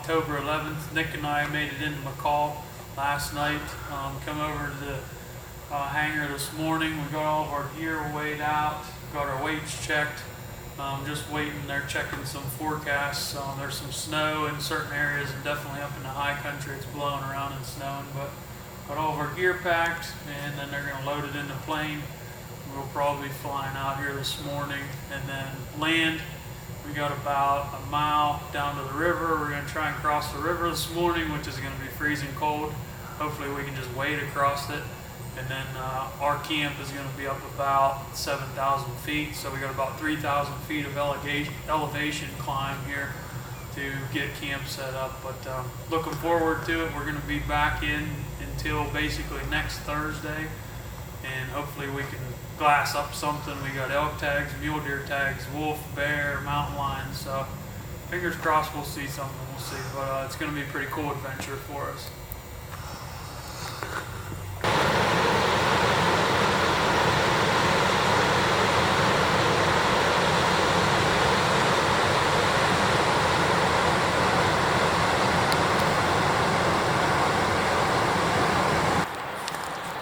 October 11th. Nick and I made it into McCall last night. Come over to the hangar this morning. We got all of our gear weighed out, got our weights checked. Just waiting. They're checking some forecasts. There's some snow in certain areas, and definitely up in the high country it's blowing around and snowing. But got all of our gear packed, and then they're going to load it in the plane. We'll probably be flying out here this morning and then land. We got about a mile down to the river. We're going to try and cross the river this morning, which is going to be freezing cold. Hopefully we can just wade across it. And then our camp is going to be up about 7,000 feet. So we got about 3,000 feet of elevation climb here to get camp set up. But looking forward to it. We're going to be back in until basically next Thursday. And hopefully we can glass up something. We got elk tags, mule deer tags, wolf, bear, mountain lions. So fingers crossed we'll see something. We'll see. But it's going to be a pretty cool adventure for us.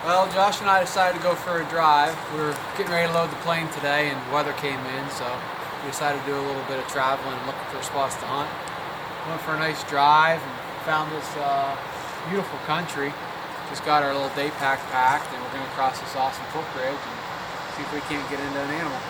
Well, Josh and I decided to go for a drive. We were getting ready to load the plane today and weather came in, so we decided to do a little bit of traveling and looking for spots to hunt. Went for a nice drive and found this beautiful country. Just got our little day pack packed and we're going to cross this awesome footbridge and see if we can't get into an animal.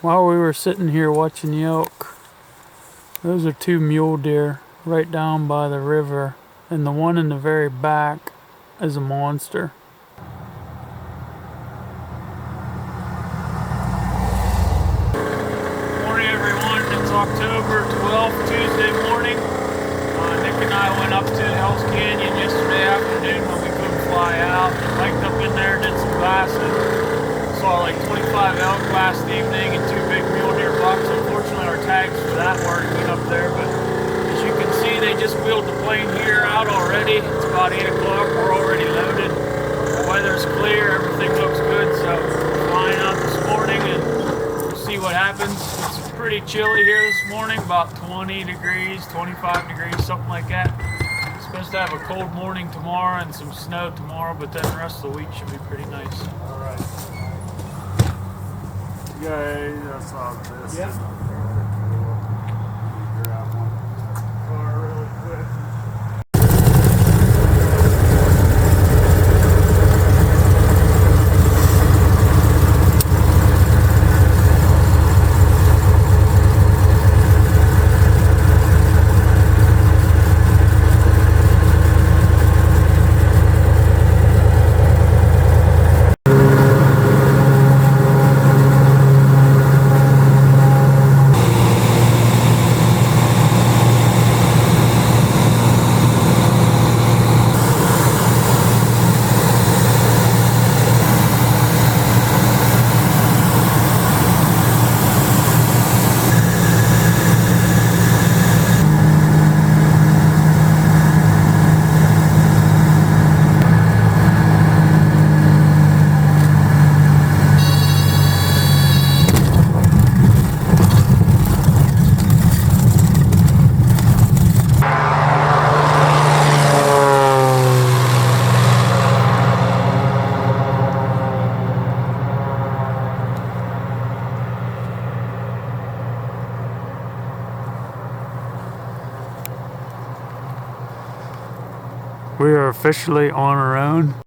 While we were sitting here watching the elk, those are two mule deer right down by the river, and the one in the very back is a monster. Morning everyone, it's October 12th, Tuesday morning. Nick and I went up to Hell's Canyon yesterday afternoon when we couldn't fly out. Hiked up in there, did some glassing. Saw like 25 elk last evening and 2 big mule deer bucks. Unfortunately our tags for that weren't good up there, but as you can see they just wheeled the plane here out already. It's about 8 o'clock, we're already loaded. The weather's clear, everything looks good, so we're flying out this morning and we'll see what happens. It's pretty chilly here this morning, about 20 degrees, 25 degrees, something like that. It's supposed to have a cold morning tomorrow and some snow tomorrow, but then the rest of the week should be pretty nice. Alright. Yeah, that's all this. Yeah. Grab one car really quick. We are officially on our own.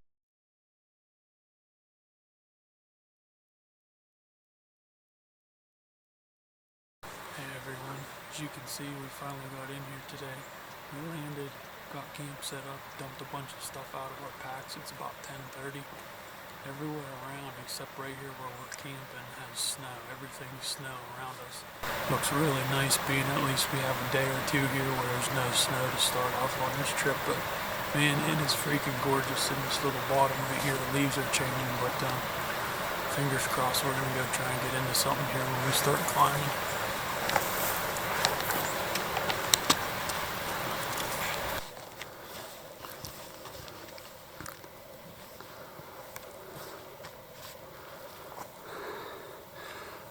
Hey everyone, as you can see we finally got in here today. We landed, got camp set up, dumped a bunch of stuff out of our packs. It's about 10:30. Everywhere around except right here where we're camping has snow. Everything's snow around us. Looks really nice being at least we have a day or two here where there's no snow to start off on this trip, but Man, it is freaking gorgeous in this little bottom right here. The leaves are changing, but fingers crossed we're gonna go try and get into something here when we start climbing.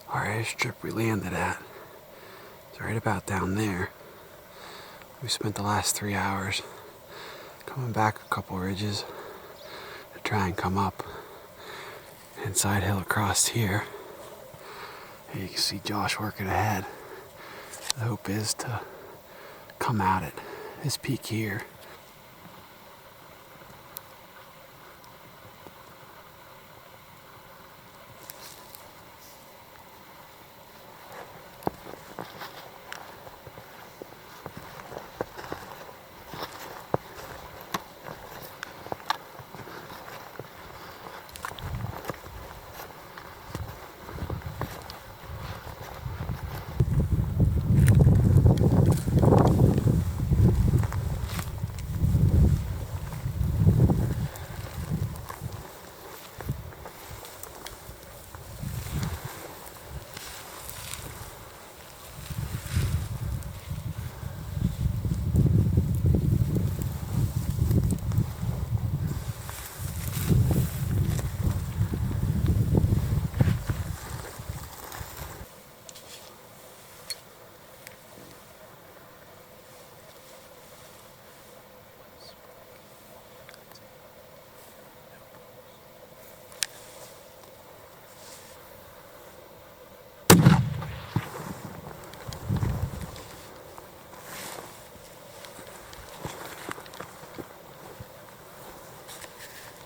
Our airstrip we landed at is right about down there. We spent the last 3 hours coming back a couple ridges to try and come up and side hill across here. And you can see Josh working ahead. The hope is to come out at this peak here.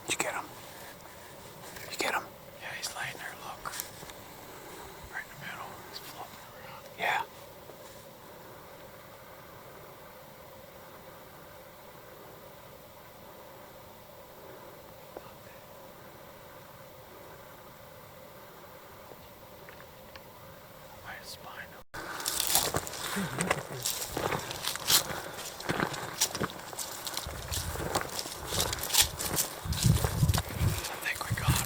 Did you get him? Did you get him? Yeah, he's laying there, look. Right in the middle. He's flopping around. Yeah. I might have spined him. I think we got him.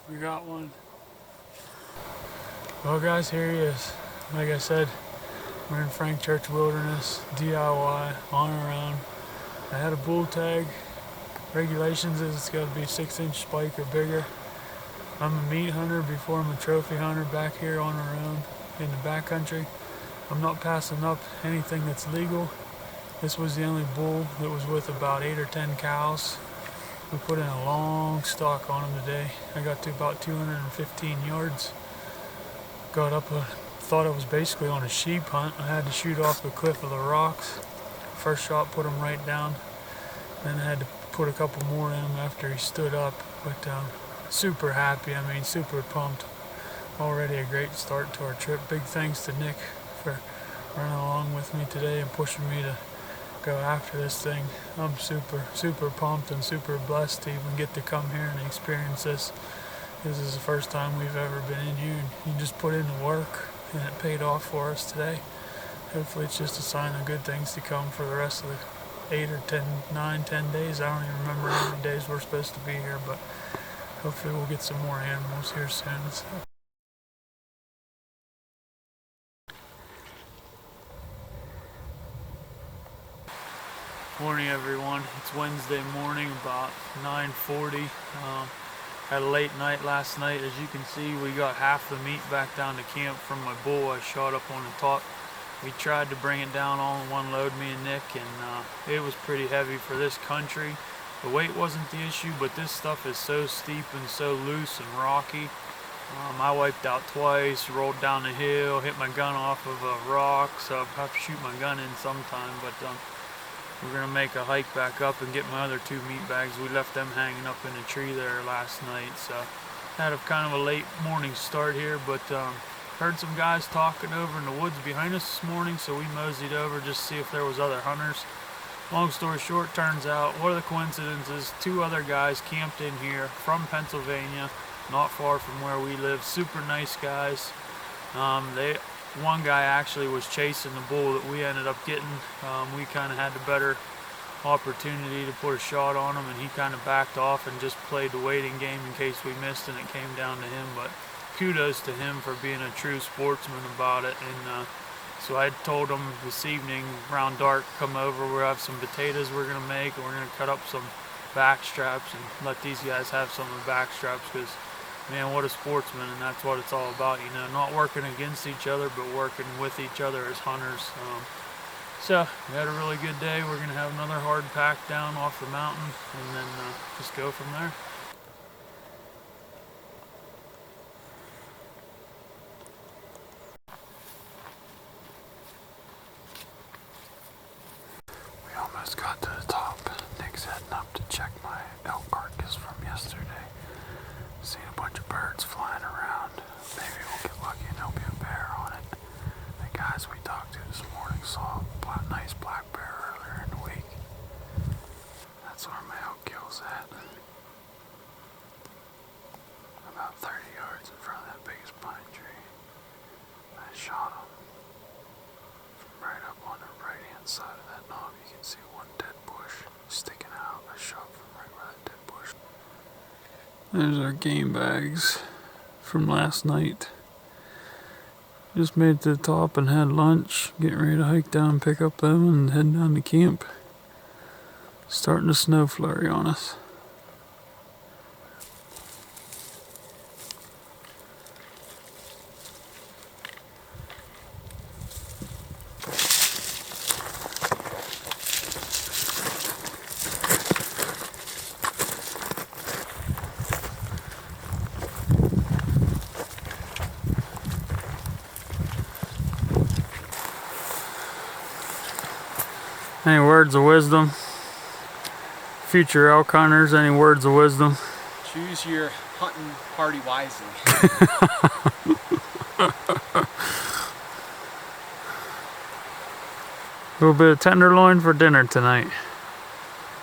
We got one. Well guys, here he is. Like I said, we're in Frank Church Wilderness, DIY, on around. I had a bull tag. Regulations is it's got to be 6-inch spike or bigger. I'm a meat hunter before I'm a trophy hunter back here on our own in the backcountry. I'm not passing up anything that's legal. This was the only bull that was with about 8 or 10 cows. We put in a long stalk on him today. I got to about 215 yards. Got up, thought I was basically on a sheep hunt. I had to shoot off the cliff of the rocks. First shot put him right down. Then I had to put a couple more in him after he stood up. But super happy, I mean super pumped. Already a great start to our trip. Big thanks to Nick for running along with me today and pushing me to go after this thing. I'm super pumped and super blessed to even get to come here and experience this. This is the first time we've ever been in here, and you just put in the work and it paid off for us today. Hopefully it's just a sign of good things to come for the rest of the 8 or 10, 9, 10 days. I don't even remember how many days we're supposed to be here, but hopefully we'll get some more animals here soon. So. Morning everyone, it's Wednesday morning about 9:40. Had a late night last night. As you can see, we got half the meat back down to camp from my bull I shot up on the top We tried to bring it down all in one load, me and Nick, and it was pretty heavy for this country. The weight wasn't the issue, but this stuff is so steep and so loose and rocky. I wiped out twice, rolled down a hill, hit my gun off of a rock, so I'll have to shoot my gun in sometime, but we're going to make a hike back up and get my other 2 meat bags. We left them hanging up in a tree there last night, so had a kind of a late morning start here, but heard some guys talking over in the woods behind us this morning, so we moseyed over just to see if there was other hunters. Long story short, turns out, what are the coincidences? 2 other guys camped in here from Pennsylvania, not far from where we live. Super nice guys. One guy actually was chasing the bull that we ended up getting. We kind of had the better opportunity to put a shot on him, and he kind of backed off and just played the waiting game in case we missed and it came down to him. But kudos to him for being a true sportsman about it. And so I told him this evening around dark, come over, we'll have some potatoes we're going to make, and we're going to cut up some back straps and let these guys have some of the back straps, because man, what a sportsman, and that's what it's all about, you know, not working against each other, but working with each other as hunters. So we had a really good day. We're going to have another hard pack down off the mountain, and then just go from there. We almost got to the top. Nick's heading up to check my elk carcass from yesterday. Seen a bunch of birds flying around. Maybe we'll get lucky and there'll be a bear on it. The guys we talked to this morning saw a nice black bear earlier in the week. That's where my elk kill's at. About 30 yards in front of that biggest pine tree. I shot him from right up on the right hand side of that knob. You can see one dead bush sticking out. I shot from right where that dead bush. There's our game bags from last night. Just made it to the top and had lunch. Getting ready to hike down and pick up them and head down to camp. Starting to snow flurry on us. Any words of wisdom? Future elk hunters, any words of wisdom? Choose your hunting party wisely. A little bit of tenderloin for dinner tonight.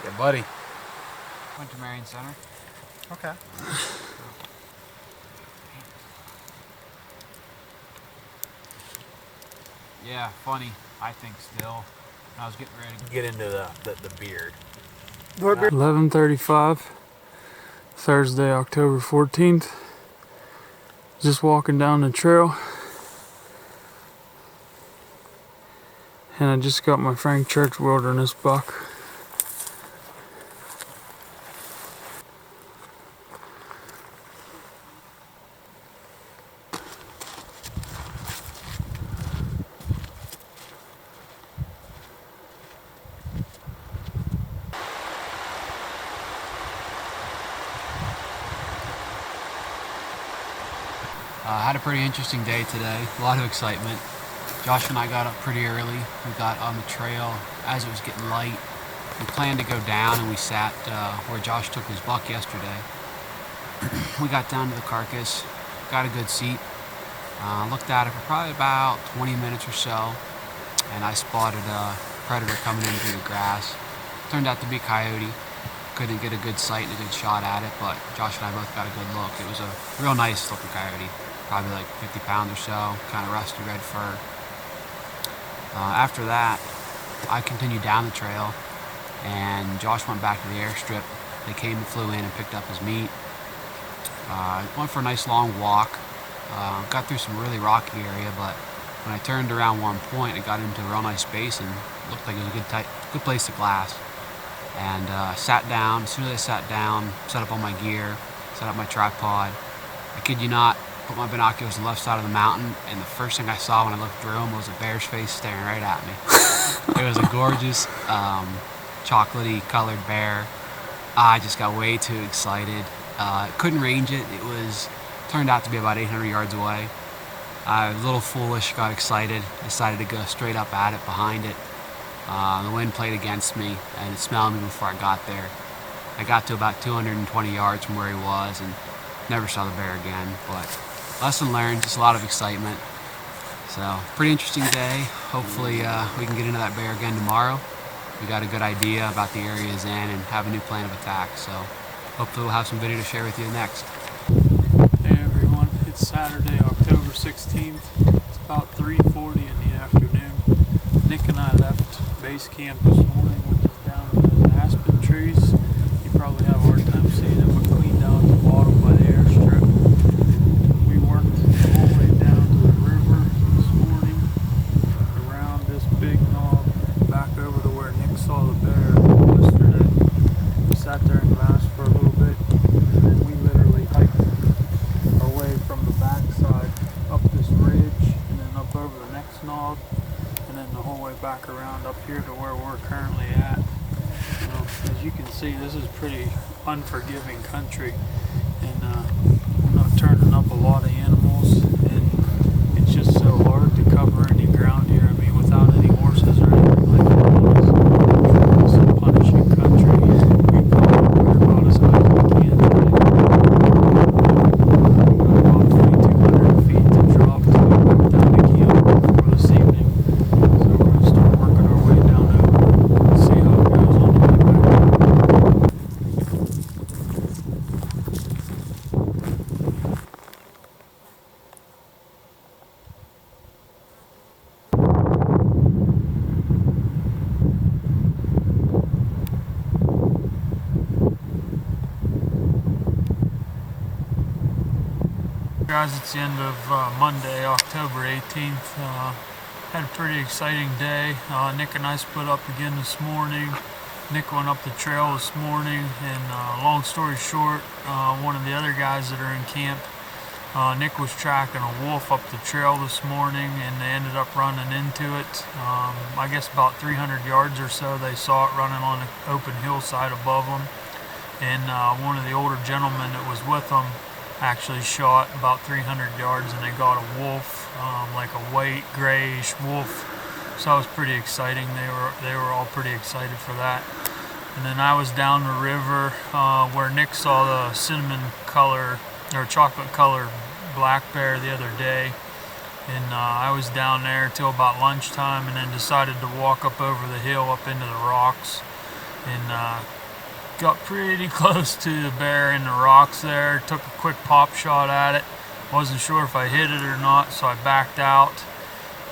Yeah, buddy. Went to Marion Center. Okay. Yeah, funny, I think still. I was getting ready to get into the beard. 11:35, Thursday, October 14th. Just walking down the trail. And I just got my Frank Church Wilderness buck. Had a pretty interesting day today, a lot of excitement. Josh and I got up pretty early. We got on the trail as it was getting light. We planned to go down and we sat where Josh took his buck yesterday. We got down to the carcass, got a good seat, looked at it for probably about 20 minutes or so, and I spotted a predator coming in through the grass. Turned out to be a coyote. Couldn't get a good sight and a good shot at it, but Josh and I both got a good look. It was a real nice looking coyote, probably like 50 pounds or so, kind of rusty red fur. After that, I continued down the trail, and Josh went back to the airstrip. They came and flew in and picked up his meat. Went for a nice long walk. Got through some really rocky area, but when I turned around one point, I got into a real nice space and looked like it was a good place to glass. And sat down. As soon as I sat down, set up all my gear, set up my tripod. I kid you not, put my binoculars on the left side of the mountain, and the first thing I saw when I looked through them was a bear's face staring right at me. It was a gorgeous, chocolatey colored bear. I just got way too excited. Couldn't range it. Turned out to be about 800 yards away. I was a little foolish, got excited, decided to go straight up at it, behind it. The wind played against me, and it smelled me before I got there. I got to about 220 yards from where he was and never saw the bear again, but lesson learned, just a lot of excitement. So, pretty interesting day. Hopefully we can get into that bear again tomorrow. We got a good idea about the area he's in and have a new plan of attack, so hopefully we'll have some video to share with you next. Hey everyone, it's Saturday, October 16th. It's about 3:40 in the afternoon. Nick and I left base camp this morning, which is down in those aspen trees. You probably have a hard time seeing them, but clean down at the bottom by the airstrip. We worked the whole way down to the river this morning, around this big knob, back over to where Nick saw the bear yesterday. We sat there and glassed for a little bit, and then we literally hiked our way from the backside up this ridge, and then up over the next knob, and then the whole way back around up here to where we're currently at. As you can see, this is pretty unforgiving country, and we're not turning up a lot of animals, and it's just so hard to cover any ground here. I mean, without any horses or anything like that, it's a punishing country. We're about as high as we can today. We've got about 2,200 feet to drop to down to camp for this evening, so we're going to start working our way down over and see how it goes on the way back. Guys, it's the end of Monday, October 18th. Had a pretty exciting day. Nick and I split up again this morning. Nick went up the trail this morning, and long story short, one of the other guys that are in camp, Nick was tracking a wolf up the trail this morning, and they ended up running into it. I guess about 300 yards or so, they saw it running on an open hillside above them, and one of the older gentlemen that was with them actually shot about 300 yards, and they got a wolf, like a white grayish wolf. So that was pretty exciting. They were all pretty excited for that. And then I was down the river where Nick saw the cinnamon color or chocolate colored black bear the other day, and I was down there till about lunchtime, and then decided to walk up over the hill up into the rocks, and got pretty close to the bear in the rocks there. Took a quick pop shot at it. Wasn't sure if I hit it or not, so I backed out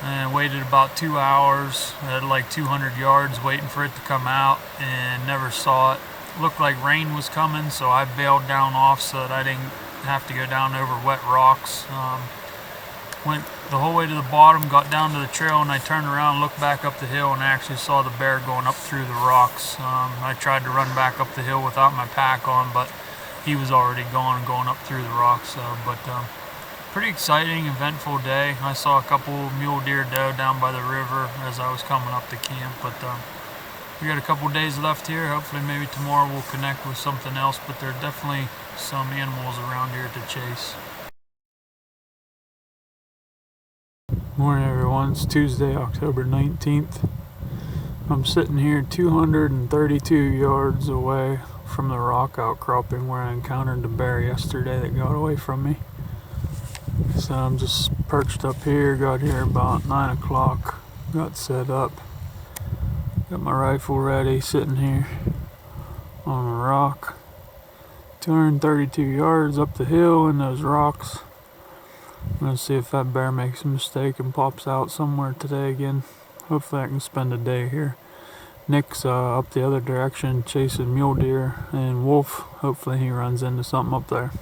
and waited about 2 hours at like 200 yards waiting for it to come out, and never saw it. Looked like rain was coming, so I bailed down off so that I didn't have to go down over wet rocks. Went the whole way to the bottom, got down to the trail, and I turned around, looked back up the hill, and I actually saw the bear going up through the rocks. I tried to run back up the hill without my pack on, but he was already going up through the rocks. Pretty exciting, eventful day. I saw a couple mule deer doe down by the river as I was coming up to camp, but we got a couple days left here. Hopefully maybe tomorrow we'll connect with something else, but there are definitely some animals around here to chase. Morning everyone, it's Tuesday, October 19th. I'm sitting here 232 yards away from the rock outcropping where I encountered the bear yesterday that got away from me. So I'm just perched up here, got here about 9 o'clock, got set up, got my rifle ready, sitting here on a rock, 232 yards up the hill in those rocks. I'm going to see if that bear makes a mistake and pops out somewhere today again. Hopefully I can spend a day here. Nick's up the other direction chasing mule deer and wolf. Hopefully he runs into something up there.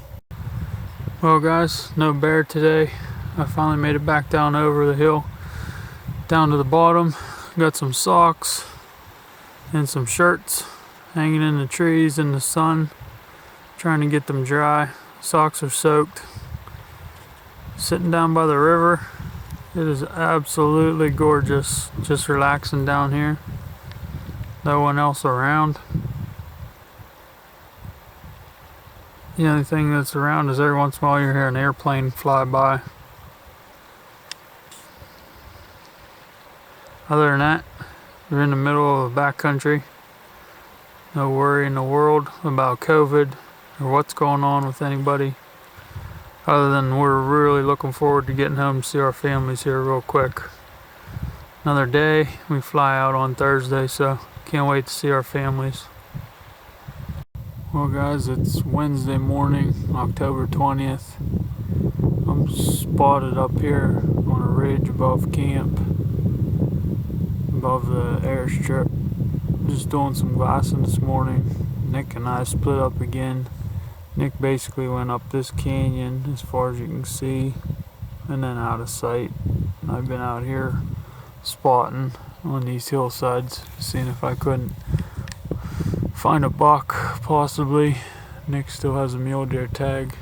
Well guys, no bear today. I finally made it back down over the hill, down to the bottom. Got some socks and some shirts hanging in the trees in the sun, trying to get them dry. Socks are soaked. sitting down by the river. It is absolutely gorgeous. Just relaxing down here. No one else around. The only thing that's around is every once in a while you hear an airplane fly by. Other than that, you're in the middle of the backcountry. No worry in the world about COVID or what's going on with anybody. Other than we're really looking forward to getting home to see our families here real quick. Another day, we fly out on Thursday, so can't wait to see our families. Well guys, it's Wednesday morning, October 20th. I'm spotted up here on a ridge above camp, above the airstrip. Just doing some glassing this morning. Nick and I split up again. Nick basically went up this canyon as far as you can see and then out of sight. I've been out here spotting on these hillsides, seeing if I couldn't find a buck, possibly. Nick still has a mule deer tag.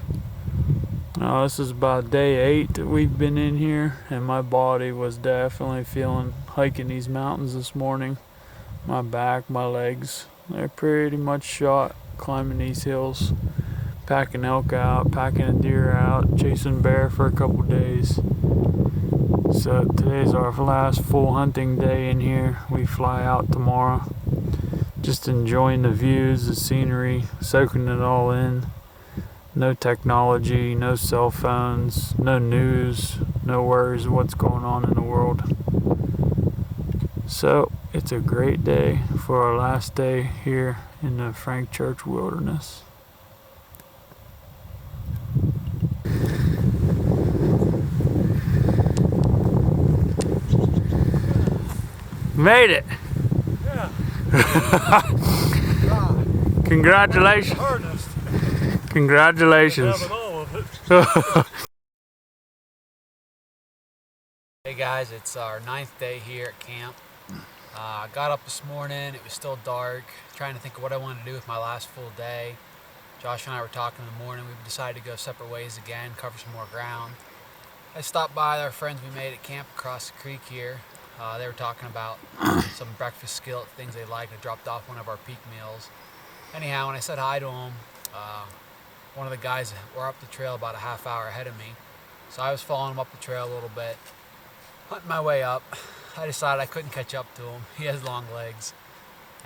Now this is about day 8 that we've been in here, and my body was definitely feeling hiking these mountains this morning. My back, my legs, they're pretty much shot climbing these hills, packing elk out, packing a deer out, chasing bear for a couple days. So today's our last full hunting day in here. We fly out tomorrow. Just enjoying the views, the scenery, soaking it all in. No technology, no cell phones, no news, no worries of what's going on in the world. So it's a great day for our last day here in the Frank Church Wilderness. Made it! Congratulations. Congratulations. Hey guys, it's our 9th day here at camp. I got up this morning, it was still dark, trying to think of what I wanted to do with my last full day. Josh and I were talking in the morning. We decided to go separate ways again, cover some more ground. I stopped by our friends we made at camp across the creek here. They were talking about some breakfast skillet things they liked. I dropped off one of our peak meals. Anyhow, when I said hi to them, one of the guys were up the trail about a half hour ahead of me. So I was following him up the trail a little bit, hunting my way up. I decided I couldn't catch up to him. He has long legs.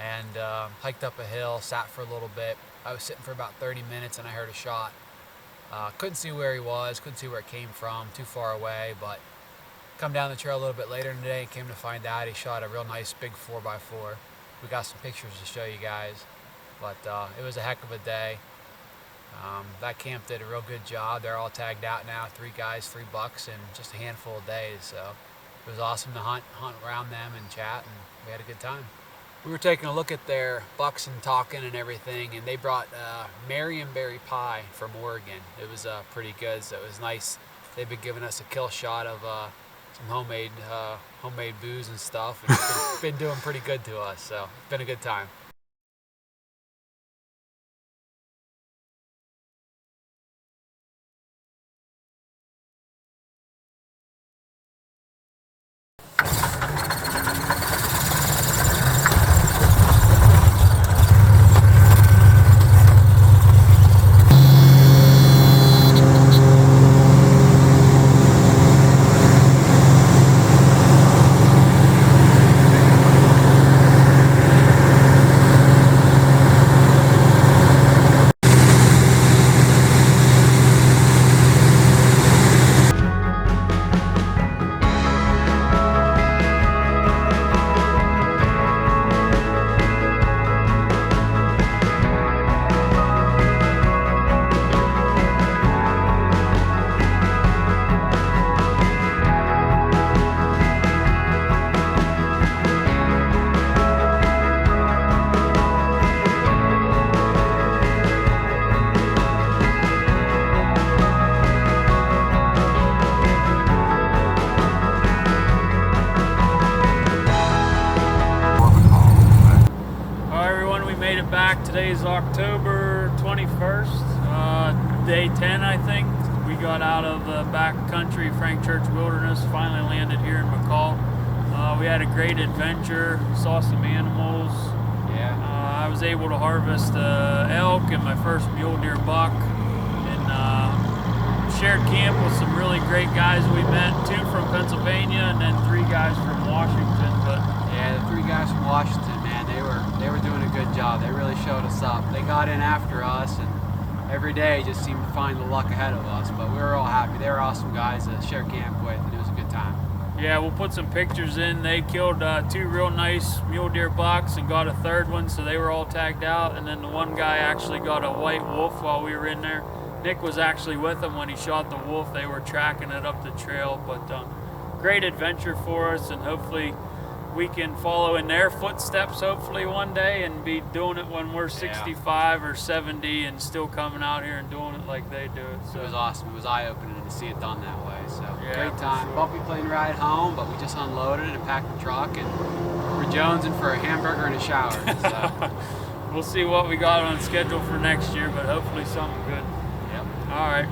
And hiked up a hill, sat for a little bit. I was sitting for about 30 minutes and I heard a shot. Couldn't see where he was, couldn't see where it came from, too far away, but come down the trail a little bit later in the day and came to find out he shot a real nice big 4x4. We got some pictures to show you guys, but it was a heck of a day. That camp did a real good job. They're all tagged out now, 3 guys, 3 bucks in just a handful of days. So it was awesome to hunt around them and chat, and we had a good time. We were taking a look at their bucks and talking and everything, and they brought Marionberry pie from Oregon. It was pretty good, so it was nice. They've been giving us a kill shot of some homemade booze and stuff, and it's been doing pretty good to us, so it's been a good time. Today's October 21st, day 10 I think. We got out of the back country, Frank Church Wilderness, finally landed here in McCall. We had a great adventure, saw some animals. Yeah. I was able to harvest elk and my first mule deer buck, and shared camp with some really great guys we met, 2 from Pennsylvania and then 3 guys from Washington. But Yeah, the 3 guys from Washington, man, they were doing a good job. They really showed us up. They got in after us, and every day just seemed to find the luck ahead of us. But we were all happy. They were awesome guys to share camp with, and it was a good time. yeah, we'll put some pictures in. They killed 2 real nice mule deer bucks and got a 3rd one, so they were all tagged out. And then the one guy actually got a white wolf while we were in there. Nick was actually with him when he shot the wolf. They were tracking it up the trail, but great adventure for us, and hopefully we can follow in their footsteps hopefully one day and be doing it when we're 65 or 70 and still coming out here and doing it like they do it. So It was awesome. It was eye-opening to see it done that way. So Yeah, great for time. sure. Bumpy plane ride home, but we just unloaded and packed the truck, and we're jonesing for a hamburger and a shower. So we'll see what we got on schedule for next year, but hopefully something good. yep. All right.